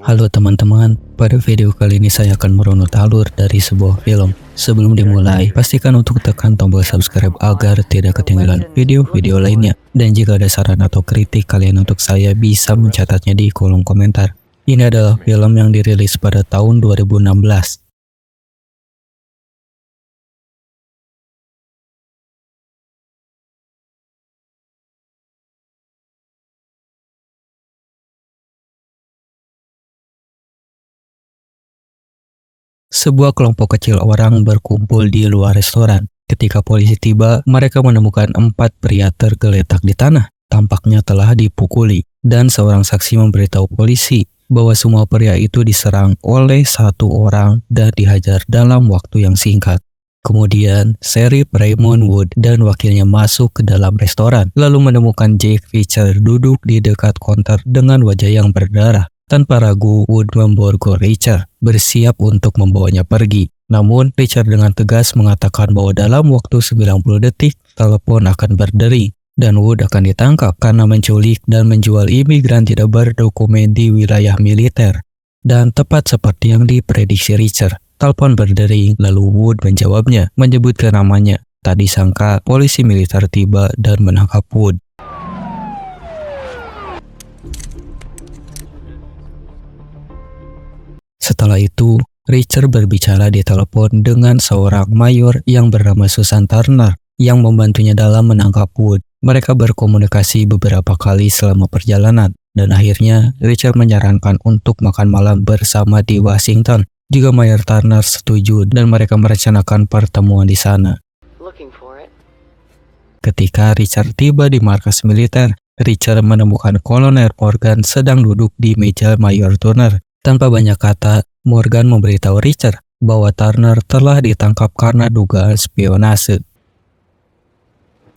Halo teman-teman, pada video kali ini saya akan merunut alur dari sebuah film. Sebelum dimulai, pastikan untuk tekan tombol subscribe agar tidak ketinggalan video-video lainnya. Dan jika ada saran atau kritik kalian untuk saya bisa mencatatnya di kolom komentar. Ini adalah film yang dirilis pada tahun 2016. Sebuah kelompok kecil orang berkumpul di luar restoran. Ketika polisi tiba, mereka menemukan 4 pria tergeletak di tanah. Tampaknya telah dipukuli, dan seorang saksi memberitahu polisi bahwa semua pria itu diserang oleh satu orang dan dihajar dalam waktu yang singkat. Kemudian, Sheriff Raymond Wood dan wakilnya masuk ke dalam restoran, lalu menemukan Jake Fisher duduk di dekat konter dengan wajah yang berdarah. Tanpa ragu, Wood memborgol Richard, bersiap untuk membawanya pergi. Namun, Richard dengan tegas mengatakan bahwa dalam waktu 90 detik, telepon akan berdering, dan Wood akan ditangkap karena menculik dan menjual imigran tidak berdokumen di wilayah militer. Dan tepat seperti yang diprediksi Richard, telepon berdering, lalu Wood menjawabnya, menyebutkan namanya. Tak disangka, polisi militer tiba dan menangkap Wood. Setelah itu, Richard berbicara di telepon dengan seorang mayor yang bernama Susan Turner yang membantunya dalam menangkap Wood. Mereka berkomunikasi beberapa kali selama perjalanan, dan akhirnya Richard menyarankan untuk makan malam bersama di Washington. Jika Mayor Turner setuju dan mereka merencanakan pertemuan di sana. Ketika Richard tiba di markas militer, Richard menemukan Kolonel Morgan sedang duduk di meja Mayor Turner. Tanpa banyak kata, Morgan memberitahu Richard bahwa Turner telah ditangkap karena dugaan spionase.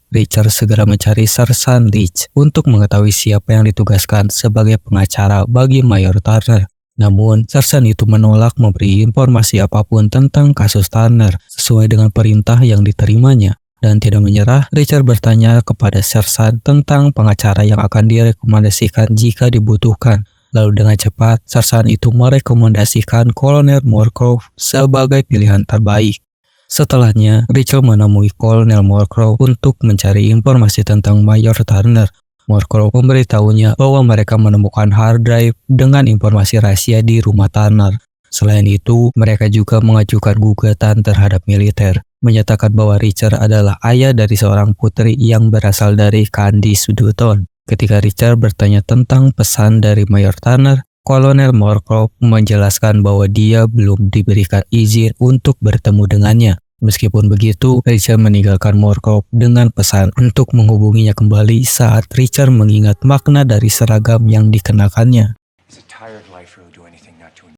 Richard segera mencari Sersan Leach untuk mengetahui siapa yang ditugaskan sebagai pengacara bagi Mayor Turner. Namun, Sersan itu menolak memberi informasi apapun tentang kasus Turner sesuai dengan perintah yang diterimanya. Dan tidak menyerah, Richard bertanya kepada Sersan tentang pengacara yang akan direkomendasikan jika dibutuhkan. Lalu dengan cepat, Sersan itu merekomendasikan Kolonel Moorcroft sebagai pilihan terbaik. Setelahnya, Richard menemui Kolonel Moorcroft untuk mencari informasi tentang Mayor Turner. Moorcroft memberitahunya bahwa mereka menemukan hard drive dengan informasi rahasia di rumah Turner. Selain itu, mereka juga mengajukan gugatan terhadap militer, menyatakan bahwa Richard adalah ayah dari seorang putri yang berasal dari Candice Dutton. Ketika Richard bertanya tentang pesan dari Mayor Turner, Kolonel Moorcroft menjelaskan bahwa dia belum diberikan izin untuk bertemu dengannya. Meskipun begitu, Richard meninggalkan Moorcroft dengan pesan untuk menghubunginya kembali saat Richard mengingat makna dari seragam yang dikenakannya.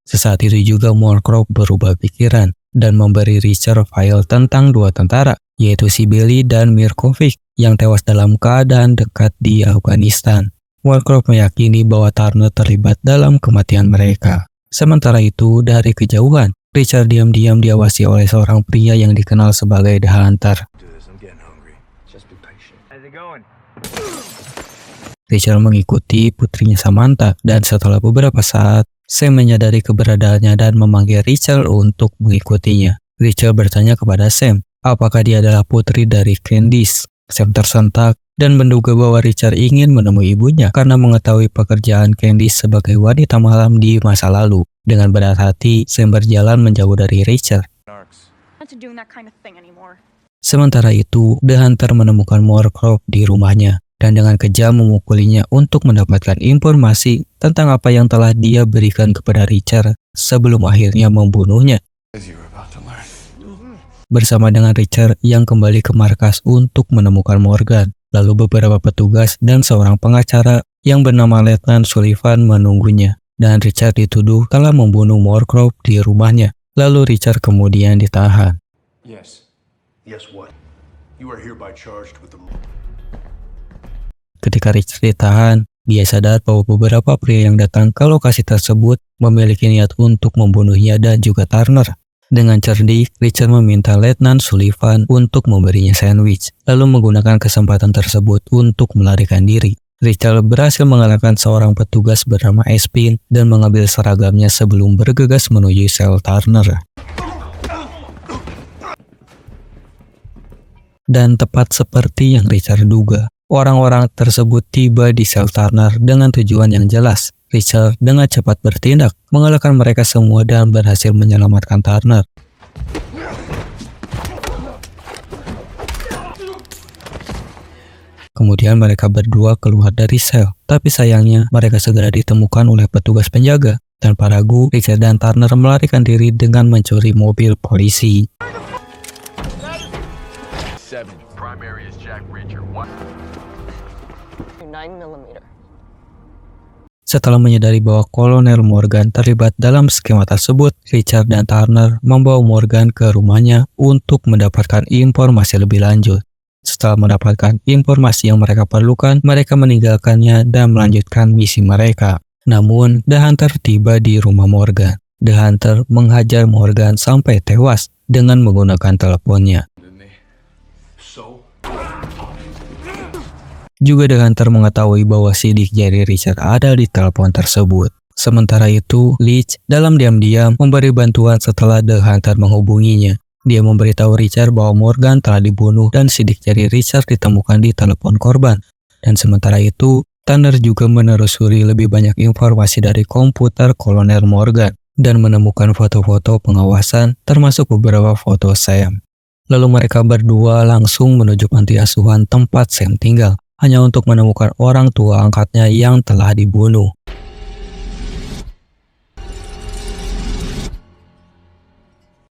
Sesaat itu juga Moorcroft berubah pikiran dan memberi Richard file tentang 2 tentara, yaitu Sibeli dan Mirkovic, yang tewas dalam keadaan dekat di Afghanistan. Moorcroft meyakini bahwa Turner terlibat dalam kematian mereka. Sementara itu, dari kejauhan, Richard diam-diam diawasi oleh seorang pria yang dikenal sebagai The Hunter. Richard mengikuti putrinya Samantha, dan setelah beberapa saat, Sam menyadari keberadaannya dan memanggil Richard untuk mengikutinya. Richard bertanya kepada Sam, apakah dia adalah putri dari Candice. Sam tersentak dan menduga bahwa Richard ingin menemui ibunya karena mengetahui pekerjaan Candice sebagai wanita malam di masa lalu. Dengan berat hati, Sam berjalan menjauh dari Richard. Sementara itu, The Hunter menemukan Moorcroft di rumahnya dan dengan kejam memukulinya untuk mendapatkan informasi tentang apa yang telah dia berikan kepada Richard sebelum akhirnya membunuhnya. Bersama dengan Richard yang kembali ke markas untuk menemukan Morgan. Lalu beberapa petugas dan seorang pengacara yang bernama Letnan Sullivan menunggunya. Dan Richard dituduh telah membunuh Moorcroft di rumahnya. Lalu Richard kemudian ditahan. Ketika Richard ditahan, dia sadar bahwa beberapa pria yang datang ke lokasi tersebut memiliki niat untuk membunuhnya dan juga Turner. Dengan cerdik, Richard meminta Letnan Sullivan untuk memberinya sandwich, lalu menggunakan kesempatan tersebut untuk melarikan diri. Richard berhasil mengalahkan seorang petugas bernama Espin dan mengambil seragamnya sebelum bergegas menuju sel Turner. Dan tepat seperti yang Richard duga, orang-orang tersebut tiba di sel Turner dengan tujuan yang jelas. Richard dengan cepat bertindak, mengalahkan mereka semua dan berhasil menyelamatkan Turner. Kemudian mereka berdua keluar dari sel, tapi sayangnya mereka segera ditemukan oleh petugas penjaga. Tanpa ragu, Richard dan Turner melarikan diri dengan mencuri mobil polisi. Setelah menyadari bahwa Kolonel Morgan terlibat dalam skema tersebut, Richard dan Turner membawa Morgan ke rumahnya untuk mendapatkan informasi lebih lanjut. Setelah mendapatkan informasi yang mereka perlukan, mereka meninggalkannya dan melanjutkan misi mereka. Namun, The Hunter tiba di rumah Morgan. The Hunter menghajar Morgan sampai tewas dengan menggunakan teleponnya. Juga The Hunter mengetahui bahwa sidik jari Richard ada di telepon tersebut. Sementara itu, Leach dalam diam-diam memberi bantuan setelah The Hunter menghubunginya. Dia memberitahu Richard bahwa Morgan telah dibunuh dan sidik jari Richard ditemukan di telepon korban. Dan sementara itu, Turner juga menelusuri lebih banyak informasi dari komputer Kolonel Morgan dan menemukan foto-foto pengawasan termasuk beberapa foto Sam. Lalu mereka berdua langsung menuju panti asuhan tempat Sam tinggal, hanya untuk menemukan orang tua angkatnya yang telah dibunuh.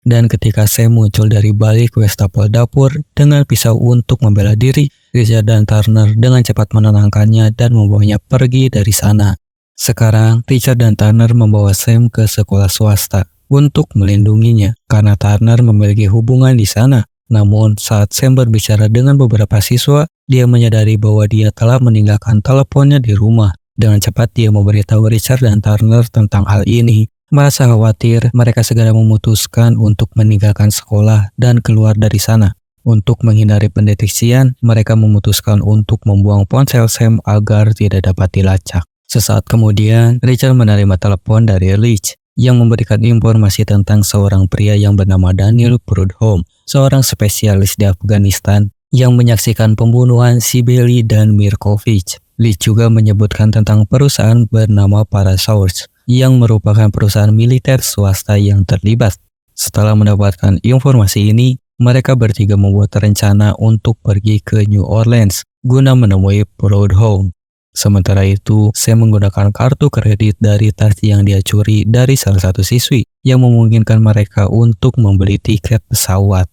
Dan ketika Sam muncul dari balik wastafel dapur dengan pisau untuk membela diri, Richard dan Turner dengan cepat menenangkannya dan membawanya pergi dari sana. Sekarang, Richard dan Turner membawa Sam ke sekolah swasta untuk melindunginya karena Turner memiliki hubungan di sana. Namun, saat Sam berbicara dengan beberapa siswa, dia menyadari bahwa dia telah meninggalkan teleponnya di rumah. Dengan cepat dia memberitahu Richard dan Turner tentang hal ini. Merasa khawatir, mereka segera memutuskan untuk meninggalkan sekolah dan keluar dari sana. Untuk menghindari pendeteksian, mereka memutuskan untuk membuang ponsel Sam agar tidak dapat dilacak. Sesaat kemudian, Richard menerima telepon dari Leach yang memberikan informasi tentang seorang pria yang bernama Daniel Prudhomme, seorang spesialis di Afghanistan yang menyaksikan pembunuhan Sibeli dan Mirkovich. Leach juga menyebutkan tentang perusahaan bernama Parasource yang merupakan perusahaan militer swasta yang terlibat. Setelah mendapatkan informasi ini, mereka bertiga membuat rencana untuk pergi ke New Orleans guna menemui Prudhomme. Sementara itu, Sam menggunakan kartu kredit dari tas yang dia curi dari salah satu siswi yang memungkinkan mereka untuk membeli tiket pesawat.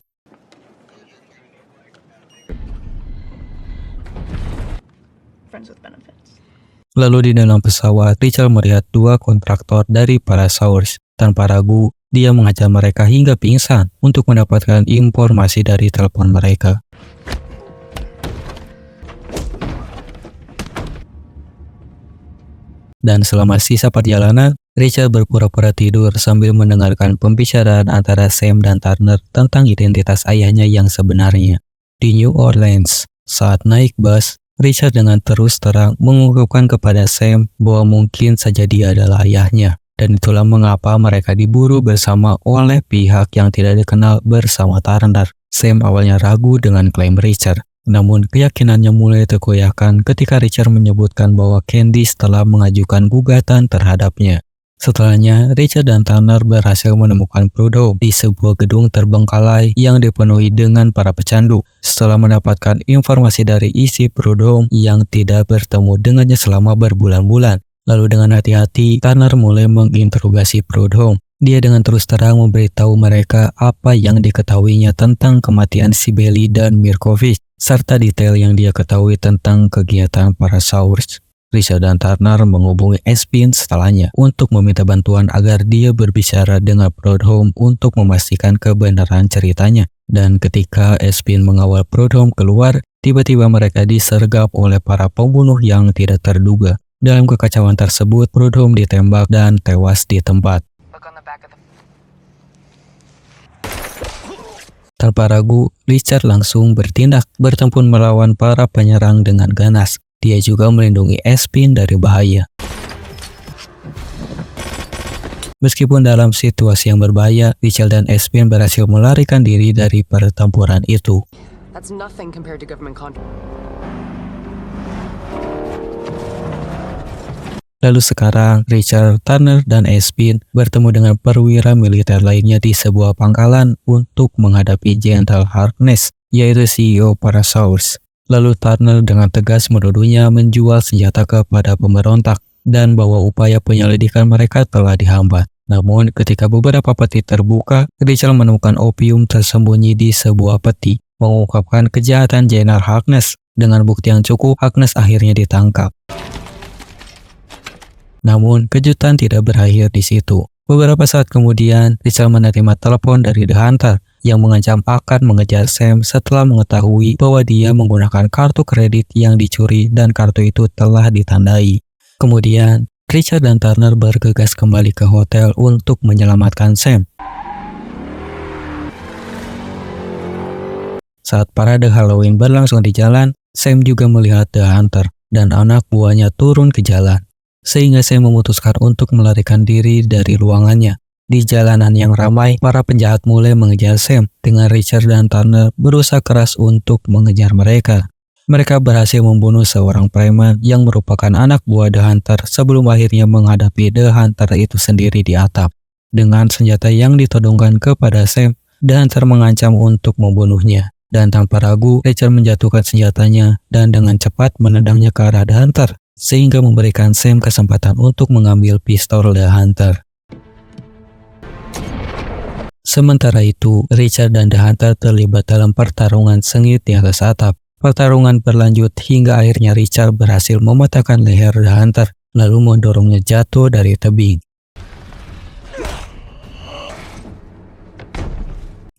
Lalu di dalam pesawat, Richard melihat dua kontraktor dari Parasource. Tanpa ragu, dia mengajar mereka hingga pingsan untuk mendapatkan informasi dari telepon mereka. Dan selama sisa perjalanan, Richard berpura-pura tidur sambil mendengarkan pembicaraan antara Sam dan Turner tentang identitas ayahnya yang sebenarnya. Di New Orleans, saat naik bus, Richard dengan terus terang mengungkapkan kepada Sam bahwa mungkin saja dia adalah ayahnya. Dan itulah mengapa mereka diburu bersama oleh pihak yang tidak dikenal bersama Turner. Sam awalnya ragu dengan klaim Richard. Namun keyakinannya mulai terkoyakkan ketika Richard menyebutkan bahwa Candice telah mengajukan gugatan terhadapnya. Setelahnya, Richard dan Turner berhasil menemukan Prudhomme di sebuah gedung terbengkalai yang dipenuhi dengan para pecandu. Setelah mendapatkan informasi dari isi Prudhomme yang tidak bertemu dengannya selama berbulan-bulan. Lalu dengan hati-hati, Turner mulai menginterogasi Prudhomme. Dia dengan terus terang memberitahu mereka apa yang diketahuinya tentang kematian Sibeli dan Mirkovich, serta detail yang dia ketahui tentang kegiatan Parasource. Richard dan Turner menghubungi Espin setelahnya untuk meminta bantuan agar dia berbicara dengan Prudhomme untuk memastikan kebenaran ceritanya. Dan ketika Espin mengawal Prudhomme keluar, tiba-tiba mereka disergap oleh para pembunuh yang tidak terduga. Dalam kekacauan tersebut, Prudhomme ditembak dan tewas di tempat. Tanpa ragu, Richard langsung bertindak bertempur melawan para penyerang dengan ganas. dia juga melindungi Espin dari bahaya. Meskipun dalam situasi yang berbahaya, Richard dan Espin berhasil melarikan diri dari pertempuran itu. That's nothing compared to government contract. Lalu sekarang, Richard, Turner, dan Espin bertemu dengan perwira militer lainnya di sebuah pangkalan untuk menghadapi General Harkness, yaitu CEO Parasaurus. Lalu Turner dengan tegas menuduhnya menjual senjata kepada pemberontak dan bahwa upaya penyelidikan mereka telah dihambat. Namun, ketika beberapa peti terbuka, Richard menemukan opium tersembunyi di sebuah peti, mengungkapkan kejahatan General Harkness. Dengan bukti yang cukup, Harkness akhirnya ditangkap. Namun, kejutan tidak berakhir di situ. Beberapa saat kemudian, Richard menerima telepon dari The Hunter yang mengancam akan mengejar Sam setelah mengetahui bahwa dia menggunakan kartu kredit yang dicuri dan kartu itu telah ditandai. Kemudian, Richard dan Turner bergegas kembali ke hotel untuk menyelamatkan Sam. Saat parade Halloween berlangsung di jalan, Sam juga melihat The Hunter dan anak buahnya turun ke jalan. Sehingga Sam memutuskan untuk melarikan diri dari ruangannya. Di jalanan yang ramai, para penjahat mulai mengejar Sam dengan Richard dan Turner berusaha keras untuk mengejar mereka. Mereka berhasil membunuh seorang preman yang merupakan anak buah The Hunter sebelum akhirnya menghadapi The Hunter itu sendiri di atap. Dengan senjata yang ditodongkan kepada Sam, The Hunter mengancam untuk membunuhnya. Dan tanpa ragu, Richard menjatuhkan senjatanya dan dengan cepat menendangnya ke arah The Hunter, sehingga memberikan Sam kesempatan untuk mengambil pistol The Hunter. Sementara itu, Richard dan The Hunter terlibat dalam pertarungan sengit di atas atap. Pertarungan berlanjut hingga akhirnya Richard berhasil mematahkan leher The Hunter, lalu mendorongnya jatuh dari tebing.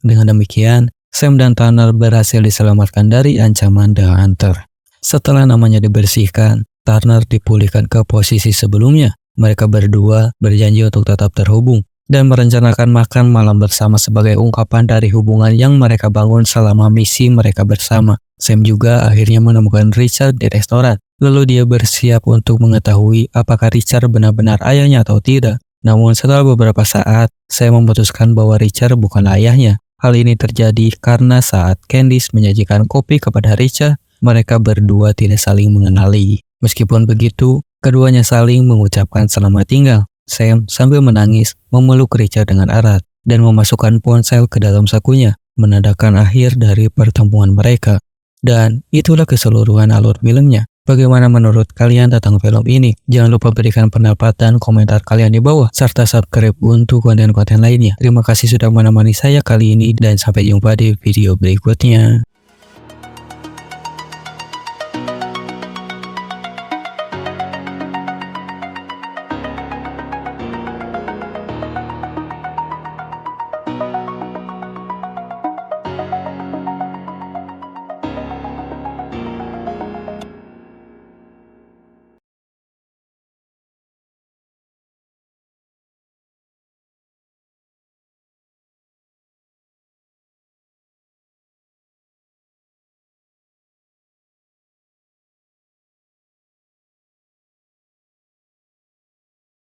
Dengan demikian, Sam dan Turner berhasil diselamatkan dari ancaman The Hunter. Setelah namanya dibersihkan, Turner dipulihkan ke posisi sebelumnya. Mereka berdua berjanji untuk tetap terhubung dan merencanakan makan malam bersama sebagai ungkapan dari hubungan yang mereka bangun selama misi mereka bersama. Sam juga akhirnya menemukan Richard di restoran. Lalu dia bersiap untuk mengetahui apakah Richard benar-benar ayahnya atau tidak. Namun setelah beberapa saat, Sam memutuskan bahwa Richard bukan ayahnya. Hal ini terjadi karena saat Candice menyajikan kopi kepada Richard, mereka berdua tidak saling mengenali. Meskipun begitu, keduanya saling mengucapkan selamat tinggal. Sam sambil menangis memeluk Richard dengan erat dan memasukkan ponsel ke dalam sakunya, menandakan akhir dari pertemuan mereka. Dan itulah keseluruhan alur filmnya. Bagaimana menurut kalian tentang film ini? Jangan lupa berikan pendapat dan komentar kalian di bawah, serta subscribe untuk konten-konten lainnya. Terima kasih sudah menemani saya kali ini dan sampai jumpa di video berikutnya.